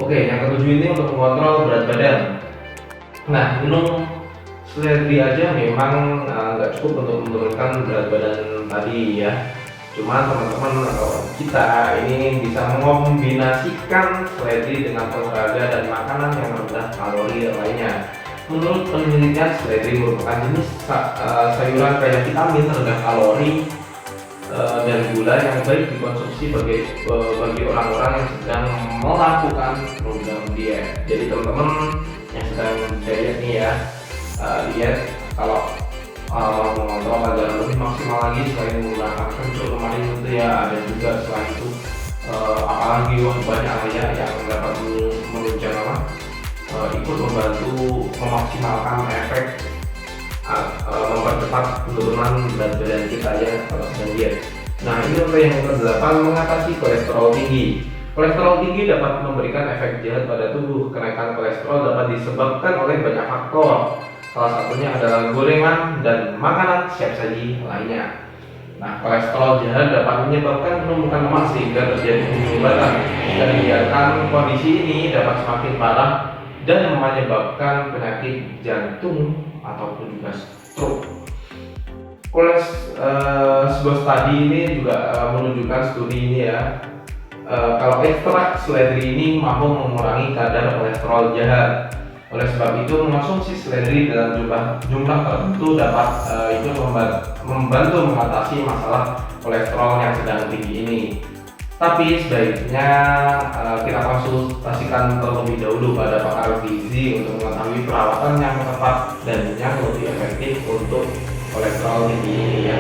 Oke, yang ketujuh ini untuk mengontrol berat badan. Nah, minum seledri aja memang nggak cukup untuk menurunkan berat badan tadi ya. Cuma teman-teman atau kita ini bisa mengombinasikan seledri dengan olahraga dan makanan yang rendah kalori lainnya. Menurut penelitian, seledri merupakan jenis sayuran kaya vitamin, rendah kalori dan gula yang baik dikonsumsi bagi orang-orang yang sedang melakukan program diet. Jadi teman-teman yang sedang diet nih ya, lihat kalau mengontrol agar lebih maksimal lagi, selain menggunakan kencur kemarin itu ya, ada juga selain itu apalagi banyak ya yang dapat menunjang ikut membantu memaksimalkan efek mempercepat penurunan berat badan kita ya kalau sedang diet. Nah, ini untuk yang ke-8, mengatasi kolesterol tinggi. Kolesterol tinggi dapat memberikan efek jahat pada tubuh. Kenaikan kolesterol dapat disebabkan oleh banyak faktor. Salah satunya adalah gorengan dan makanan siap saji lainnya. Nah, kolesterol jahat dapat menyebabkan penumpukan lemak sehingga terjadi penyumbatan. Jika dibiarkan, kondisi ini dapat semakin parah dan menyebabkan penyakit jantung ataupun juga stroke. Sebuah studi ini juga menunjukkan studi ini ya, kalau ekstrak seledri ini mampu mengurangi kadar kolesterol jahat. Oleh sebab itu, mengonsumsi seledri dalam jumlah tertentu dapat itu membantu mengatasi masalah kolesterol yang sedang tinggi ini. Tapi sebaiknya kita konsultasikan terlebih dahulu pada pakar gizi untuk mengetahui perawatan yang tepat dan yang lebih efektif untuk kolesterol tinggi ini ya.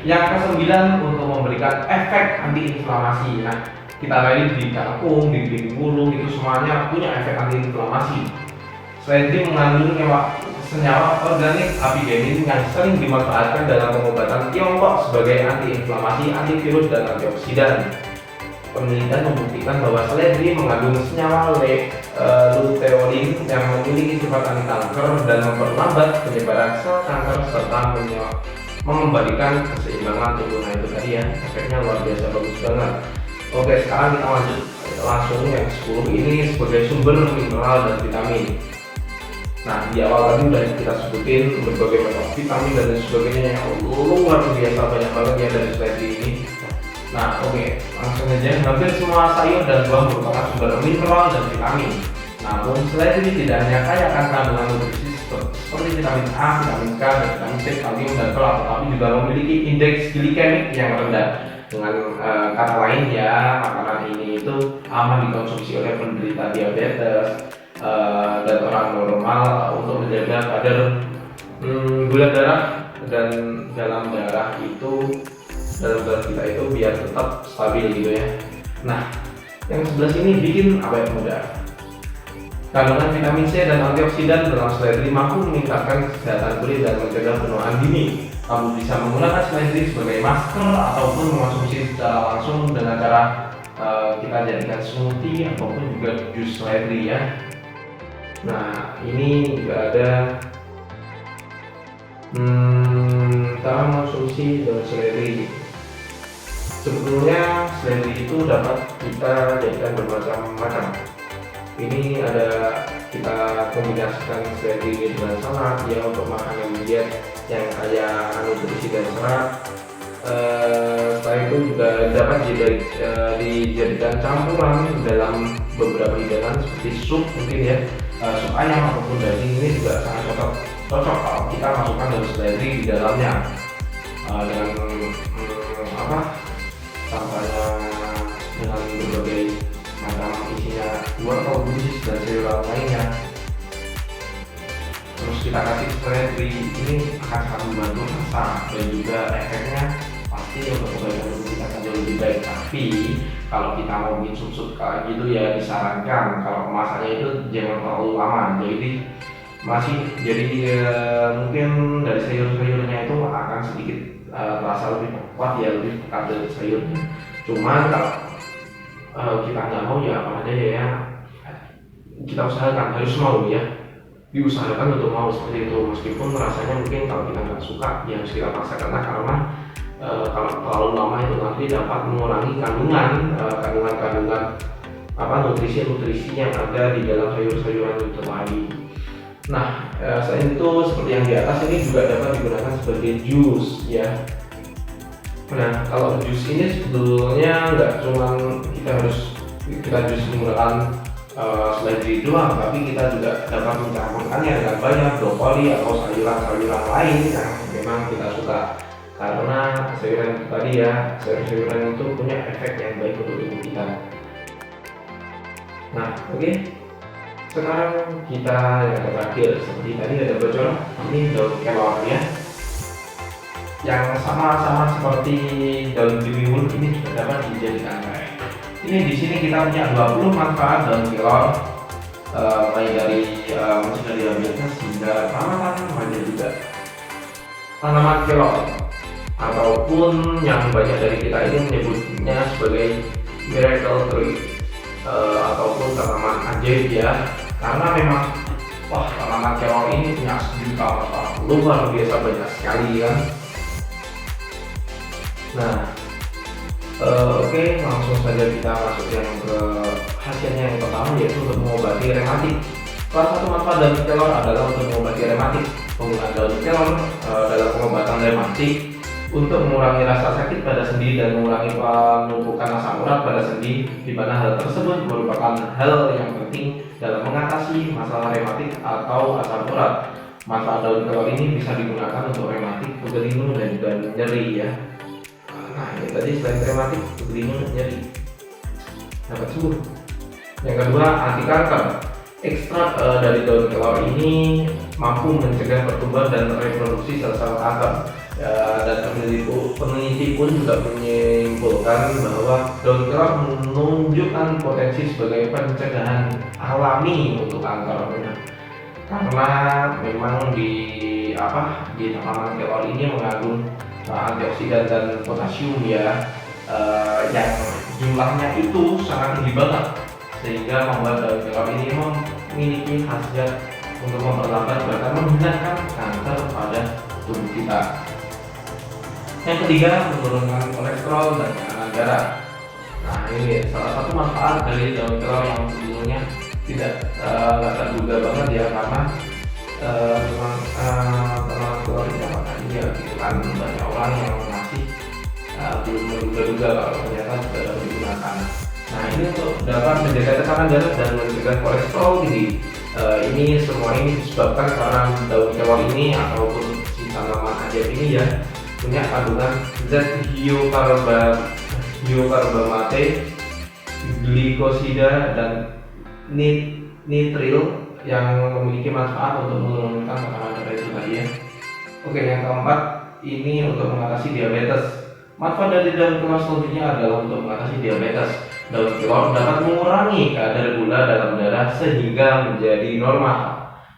Yang ke-9, untuk memberikan efek antiinflamasi. Nah, kita lihat di kangkung, di bulu itu semuanya punya efek antiinflamasi. Seledri mengandung senyawa organik apigenin yang sering dimanfaatkan dalam pengobatan Tiongkok sebagai antiinflamasi, antivirus, dan antioksidan. Penelitian membuktikan bahwa seledri mengandung senyawa luteolin yang memiliki sifat anti-kanker dan memperlambat penyebaran sel kanker serta mengembalikan keseimbangan tubuh. Nah, itu tadi ya, efeknya luar biasa bagus banget. Oke, sekarang kita lanjut langsung yang 10 ini sebagai sumber mineral dan vitamin. Nah, di awal tadi udah kita sebutin berbagai macam vitamin dan lain sebagainya yang luar biasa banyak banget ya dari seledri ini. Nah, oke, langsung aja. Hampir semua sayur dan buah merupakan sumber mineral dan vitamin. Namun, seledri tidak hanya kaya akan kandungan nutrisi seperti vitamin A, vitamin K, dan vitamin C, kalium, dan folat, tetapi juga memiliki indeks glikemik yang rendah. Dengan kata lain ya, makanan ini itu aman dikonsumsi oleh penderita diabetes dan orang normal untuk menjaga kadar gula darah dan dalam darah kita itu biar tetap stabil gitu ya. Nah, yang sebelah sini bikin awet muda. Kandungan vitamin C dan antioksidan dalam seledri mampu meningkatkan kesehatan kulit dan mencegah penuaan dini. Kamu bisa menggunakan seledri sebagai masker ataupun mengonsumsi secara langsung dengan cara kita jadikan smoothie ataupun juga jus seledri ya. Nah, ini juga ada cara mengonsumsi daun seledri. Sebetulnya seledri itu dapat kita jadikan bermacam-macam. Ini ada kita kombinasikan seledri dengan salad ya untuk makanan diet yang kaya nutrisi dan serat. Setelah itu juga dapat dijadikan campuran dalam beberapa hidangan seperti sup mungkin ya, sup ayam ataupun daging. Ini juga sangat cocok kalau kita masukkan daun seledri di dalamnya dengan tampaknya dengan berbagai macam isinya buah atau buncis dan sayuran lainnya. Terus kita kasih seledri, ini akan sangat membantu rasa dan juga efeknya pasti untuk kebaikan tubuh kita akan jauh lebih baik. Tapi kalau kita mau bikin sup kayak gitu ya disarankan kalau kemasannya itu jangan terlalu lama. Mungkin dari sayur-sayurnya itu akan sedikit rasa lebih kuat ya, lebih pekat dari sayurnya. Cuman kalau kita nggak mau ya apa aja ya, kita usahakan harus mau ya, diusahakan untuk mau seperti itu. Meskipun rasanya mungkin kalau kita nggak suka ya harus kita paksakan karena kalau terlalu lama itu nanti dapat mengurangi kandungan nutrisi yang ada di dalam sayur-sayuran itu tadi. Nah, selain itu seperti yang di atas ini juga dapat digunakan sebagai jus ya. Nah, kalau jus ini sebetulnya nggak cuma kita jus menggunakan seledri doang, tapi kita juga dapat mencampurkannya dengan banyak brokoli atau sayuran-sayuran lain yang memang kita suka. Karena sayuran itu tadi ya, sayuran itu punya efek yang baik untuk tubuh kita. Nah, oke. Sekarang kita yang terakhir, seperti tadi ada bocor, ini daun kelor ya, yang sama-sama seperti daun bimiwul ini juga dapat dijadikan teh. Ini di sini kita punya 20 manfaat daun kelor, mulai dari mencegah diabetes hingga perawatan wajah juga. Tanaman kelor ataupun yang banyak dari kita ini menyebutnya sebagai miracle tree ataupun tanaman ajaib ya. Karena memang tanaman kelor ini punya sejuta manfaat luar biasa banyak sekali kan. Nah, oke, langsung saja kita masuk yang ke khasiatnya yang pertama, yaitu untuk mengobati rematik. Salah satu manfaat daun kelor adalah untuk mengobati rematik. Penggunaan daun kelor dalam pengobatan rematik untuk mengurangi rasa sakit pada sendi dan mengurangi penumpukan asam urat pada sendi, di mana hal tersebut merupakan hal yang penting dalam mengatasi masalah rematik atau asam urat. Manfaat daun kelor ini bisa digunakan untuk rematik, pegel linu, dan juga nyeri ya. Nah, ini tadi selain rematik, pegel linu, nyeri dapat sembuh. Yang kedua, anti kanker. Ekstrak dari daun kelor ini mampu mencegah pertumbuhan dan reproduksi sel-sel kanker. Dan peneliti pun juga menyimpulkan bahwa daun kelor menunjukkan potensi sebagai pencegahan alami untuk kanker. Karena memang di tanaman kelor ini mengandung antioksidan dan potasium ya, yang jumlahnya itu sangat tinggi banget, sehingga membuat daun kelor ini memiliki khasiat untuk memperlambat bahkan menghilangkan kanker pada tubuh kita. Yang ketiga, menurunkan kolesterol dan tekanan darah. Nah, ini salah satu manfaat dari daun kelor yang sebetulnya tidak terduga banget ya, karena teman telur ini apakah iya gitu kan, banyak orang yang masih belum menduga-duga kalau ternyata sudah dapat digunakan. Nah, ini untuk dapat menjaga tekanan darah dan mencegah kolesterol tinggi. Ini semua ini disebabkan karena daun kelor ini ataupun si tanaman ajab ini ya punya kandungan zat hiokarbamate, glikosida dan nitril yang memiliki manfaat untuk menurunkan tekanan darah itu tadi ya. Oke, yang keempat ini untuk mengatasi diabetes. Manfaat dari daun kelor selanjutnya adalah untuk mengatasi diabetes. Daun kelor dapat mengurangi kadar gula dalam darah sehingga menjadi normal.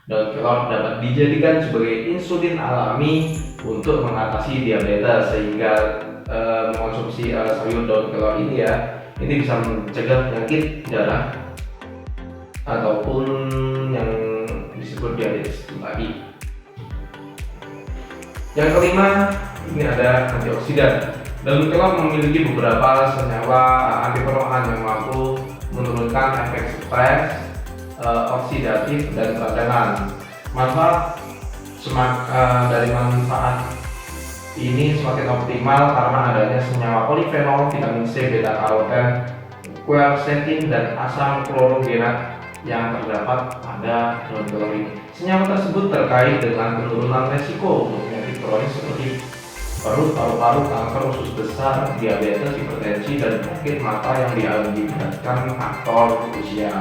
Daun kelor dapat dijadikan sebagai insulin alami untuk mengatasi diabetes, sehingga mengonsumsi sayur daun kelor ini ya, ini bisa mencegah penyakit darah ataupun yang disebut diabetes itu tadi. Yang kelima, ini ada antioksidan. Daun kelor memiliki beberapa senyawa anti penuaan yang mampu menurunkan efek stres, oksidatif dan peradangan. Dari manfaat ini semakin optimal karena adanya senyawa polifenol, vitamin C, beta karoten, quercetin dan asam klorogenat yang terdapat pada daun kelor ini. Senyawa tersebut terkait dengan penurunan resiko untuk penyakit kronis seperti perut, paru-paru, kanker usus besar, diabetes, hipertensi, dan penyakit mata yang diakibatkan faktor usia.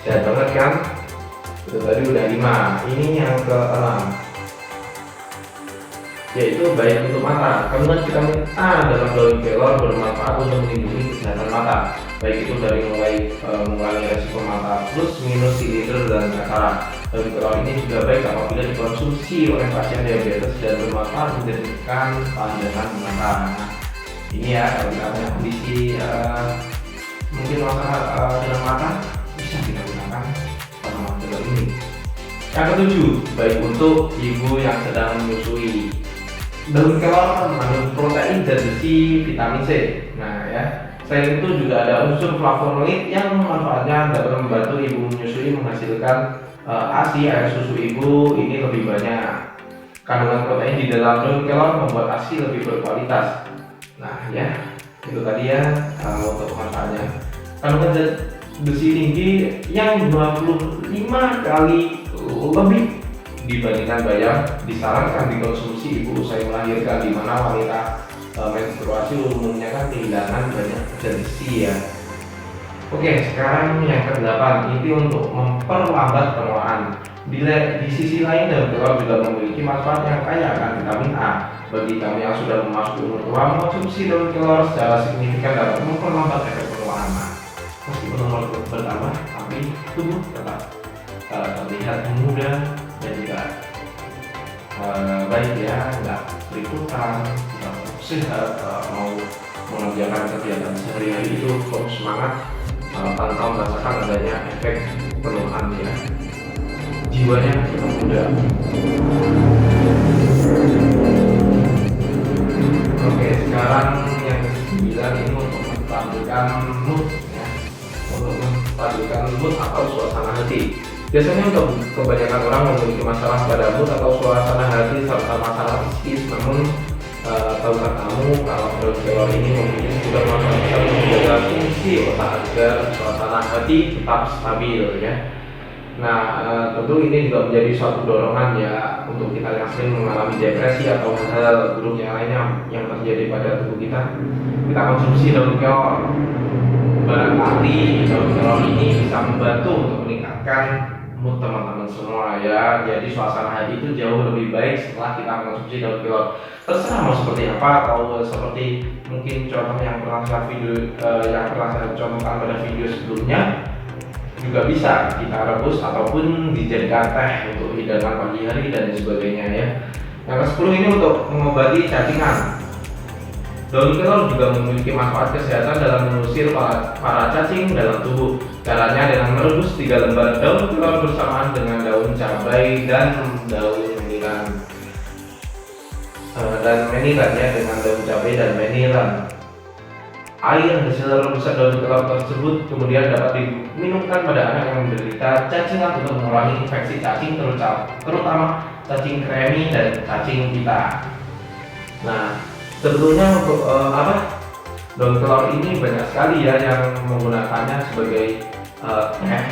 Sehat banget kan? Itu tadi udah 5. Ini yang ke-6, yaitu baik untuk mata. Kandungan vitamin A dalam daun kelor bermanfaat untuk melindungi kesehatan mata, baik itu dari mulai mengurangi resiko mata plus minus silinder dan katarak. Daun kelor ini juga baik apabila dikonsumsi oleh pasien diabetes dan bermanfaat menjadikan pandangan mata. Nah, ini ya kalau kita punya kondisi mungkin masalah dengan mata, bisa kita gunakan tanaman kelor ini. Yang ke-7, baik untuk ibu yang sedang menyusui. Daun kelor mengandung protein dan besi, vitamin C. Nah ya, selain itu juga ada unsur flavonoid yang manfaatnya dapat membantu ibu menyusui menghasilkan ASI, air susu ibu ini lebih banyak. Kandungan protein di dalam daun kelor membuat ASI lebih berkualitas. Nah ya, itu tadi ya untuk manfaatnya. Kandungan besi tinggi yang 25 kali lebih dibandingkan bayam disarankan dikonsumsi ibu usai melahirkan, di mana wanita menstruasi umumnya kan kehilangan banyak zat besi ya. Oke, sekarang yang ke-8, ini untuk memperlambat penuaan. Di sisi lain, daun kelor juga memiliki manfaat yang kaya akan vitamin A. Bagi kami yang sudah memasuki umur tua, mengonsumsi daun kelor secara signifikan dapat memperlambat efek penuaan. Meskipun umur bertambah, tapi tubuh tetap terlihat muda dan juga baik ya, nggak berikutan, tetap sehat, mau mengerjakan kegiatan sehari-hari itu terus semangat tanpa merasakan adanya efek penuaan ya, jiwanya tetap muda. Oke, sekarang yang ke-9 ini untuk menstabilkan mood ya, untuk menstabilkan mood atau suasana hati. Biasanya untuk kebanyakan orang memiliki masalah pada mood atau suasana hati serta masalah psikis, namun tahukah kamu kalau daun kelor ini memiliki sejumlah manfaat besar untuk menjaga fungsi otak agar suasana hati tetap stabil ya. Nah, tentu ini juga menjadi suatu dorongan ya untuk kita yang sering mengalami depresi atau hal-hal buruk yang lainnya yang terjadi pada tubuh kita. Kita konsumsi daun kelor. Barangkali daun kelor ini bisa membantu untuk meningkatkan mood teman-teman semua ya. Jadi suasana hati itu jauh lebih baik setelah kita mengonsumsi daun kelor. Terserah mau seperti apa, atau seperti mungkin contoh yang pernah saya contohkan pada video sebelumnya, juga bisa kita rebus ataupun dijadikan teh untuk hidangan pagi hari dan sebagainya ya. Yang ke-10 ini untuk mengobati cacingan. Daun kelor juga memiliki manfaat kesehatan dalam mengusir para cacing dalam tubuh. Caranya dengan merebus 3 lembar daun kelor bersamaan dengan daun cabai dan daun meniran. Ya, dengan daun cabai dan meniran. air hasil rebusan daun kelor tersebut kemudian dapat diminumkan pada anak yang menderita cacingan untuk mengurangi infeksi cacing terutama cacing kremi dan cacing pita. Nah, sebetulnya untuk daun kelor ini banyak sekali ya yang menggunakannya sebagai teh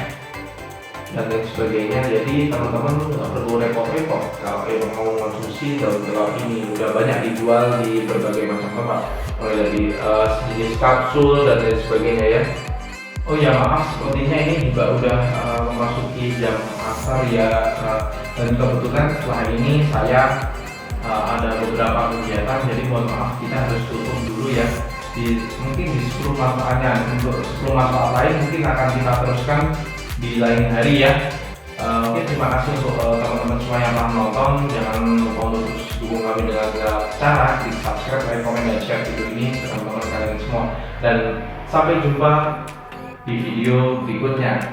dan lain sebagainya. Jadi teman-teman nggak perlu repot-repot kalau yang mau konsumsi daun kelor ini. Udah banyak dijual di berbagai macam tempat, mulai dari jenis kapsul dan lain sebagainya ya. Oh ya maaf, sepertinya ini juga udah memasuki jam asar ya, dan kebetulan setelah ini saya ada beberapa kegiatan, jadi mohon maaf kita harus tutup dulu ya. Mungkin di 10 manfaatnya, untuk 10 manfaat lain mungkin akan kita teruskan di lain hari ya. Oke, terima kasih untuk teman-teman semua yang telah menonton. Jangan lupa untuk terus dukung kami dengan cara klik subscribe, like, komen, dan share video ini ke teman-teman kalian semua. Dan sampai jumpa di video berikutnya.